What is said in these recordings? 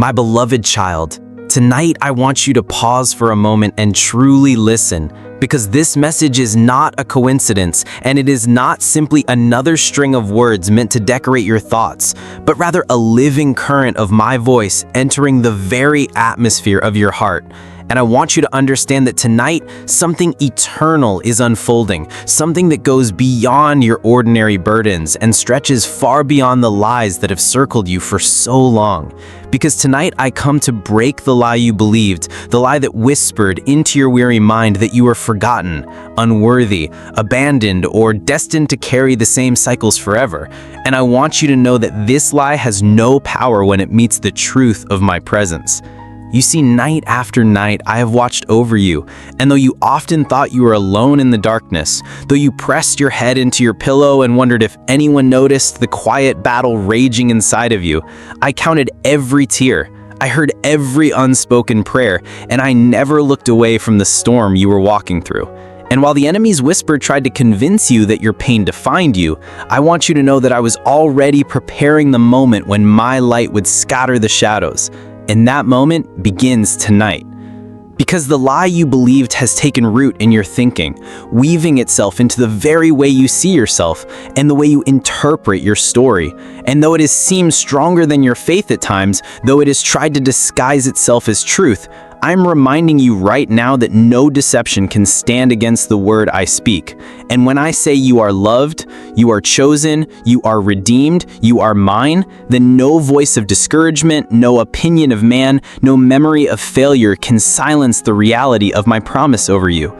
My beloved child, tonight I want you to pause for a moment and truly listen, because this message is not a coincidence, and it is not simply another string of words meant to decorate your thoughts, but rather a living current of my voice entering the very atmosphere of your heart. And I want you to understand that tonight, something eternal is unfolding, something that goes beyond your ordinary burdens and stretches far beyond the lies that have circled you for so long. Because tonight I come to break the lie you believed, the lie that whispered into your weary mind that you are forgotten, unworthy, abandoned, or destined to carry the same cycles forever. And I want you to know that this lie has no power when it meets the truth of my presence. You see, night after night, I have watched over you, and though you often thought you were alone in the darkness, though you pressed your head into your pillow and wondered if anyone noticed the quiet battle raging inside of you, I counted every tear. I heard every unspoken prayer, and I never looked away from the storm you were walking through. And while the enemy's whisper tried to convince you that your pain defined you, I want you to know that I was already preparing the moment when my light would scatter the shadows. And that moment begins tonight. Because the lie you believed has taken root in your thinking, weaving itself into the very way you see yourself and the way you interpret your story. And though it has seemed stronger than your faith at times, though it has tried to disguise itself as truth, I'm reminding you right now that no deception can stand against the word I speak. And when I say you are loved, you are chosen, you are redeemed, you are mine, then no voice of discouragement, no opinion of man, no memory of failure can silence the reality of my promise over you.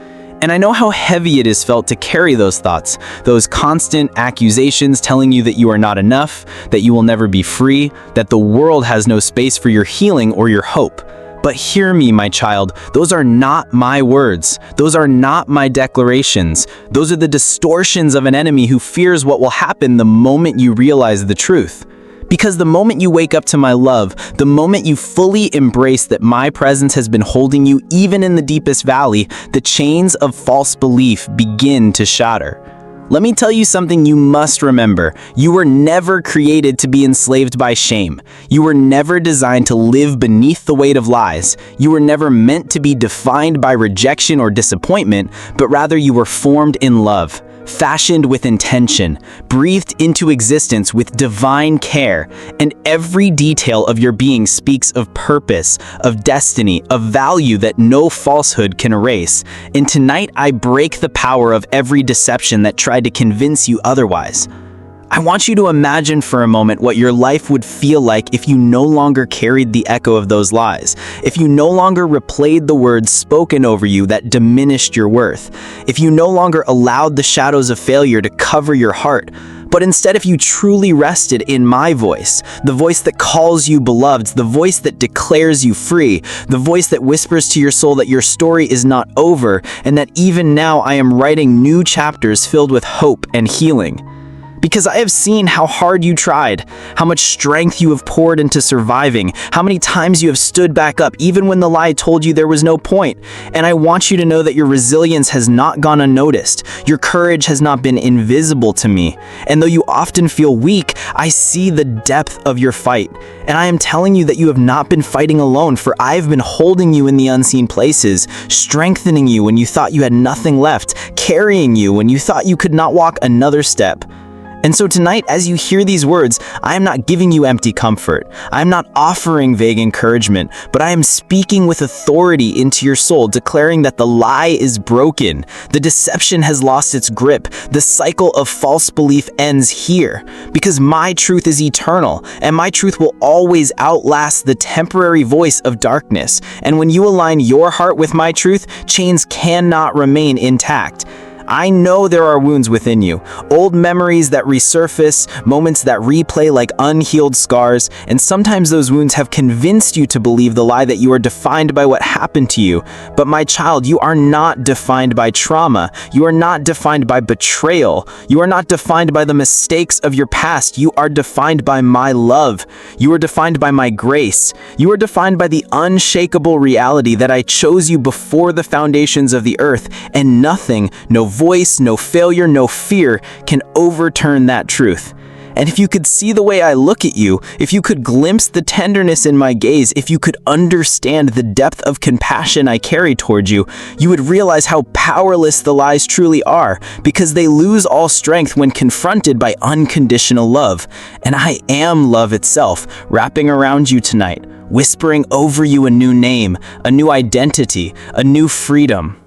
And I know how heavy it is felt to carry those thoughts, those constant accusations telling you that you are not enough, that you will never be free, that the world has no space for your healing or your hope. But hear me, my child, those are not my words. Those are not my declarations. Those are the distortions of an enemy who fears what will happen the moment you realize the truth. Because the moment you wake up to my love, the moment you fully embrace that my presence has been holding you even in the deepest valley, the chains of false belief begin to shatter. Let me tell you something you must remember. You were never created to be enslaved by shame. You were never designed to live beneath the weight of lies. You were never meant to be defined by rejection or disappointment, but rather you were formed in love, fashioned with intention, breathed into existence with divine care, and every detail of your being speaks of purpose, of destiny, of value that no falsehood can erase. And tonight I break the power of every deception that tried to convince you otherwise. I want you to imagine for a moment what your life would feel like if you no longer carried the echo of those lies, if you no longer replayed the words spoken over you that diminished your worth, if you no longer allowed the shadows of failure to cover your heart, but instead if you truly rested in my voice, the voice that calls you beloved, the voice that declares you free, the voice that whispers to your soul that your story is not over, and that even now I am writing new chapters filled with hope and healing. Because I have seen how hard you tried, how much strength you have poured into surviving, how many times you have stood back up even when the lie told you there was no point. And I want you to know that your resilience has not gone unnoticed. Your courage has not been invisible to me. And though you often feel weak, I see the depth of your fight. And I am telling you that you have not been fighting alone, for I have been holding you in the unseen places, strengthening you when you thought you had nothing left, carrying you when you thought you could not walk another step. And so tonight, as you hear these words, I am not giving you empty comfort. I am not offering vague encouragement, but I am speaking with authority into your soul, declaring that the lie is broken. The deception has lost its grip. The cycle of false belief ends here, because my truth is eternal, and my truth will always outlast the temporary voice of darkness. And when you align your heart with my truth, chains cannot remain intact. I know there are wounds within you, old memories that resurface, moments that replay like unhealed scars, and sometimes those wounds have convinced you to believe the lie that you are defined by what happened to you. But my child, you are not defined by trauma. You are not defined by betrayal. You are not defined by the mistakes of your past. You are defined by my love. You are defined by my grace. You are defined by the unshakable reality that I chose you before the foundations of the earth, and nothing, no voice, no failure, no fear can overturn that truth. And if you could see the way I look at you, if you could glimpse the tenderness in my gaze, if you could understand the depth of compassion I carry toward you, you would realize how powerless the lies truly are, because they lose all strength when confronted by unconditional love. And I am love itself, wrapping around you tonight, whispering over you a new name, a new identity, a new freedom.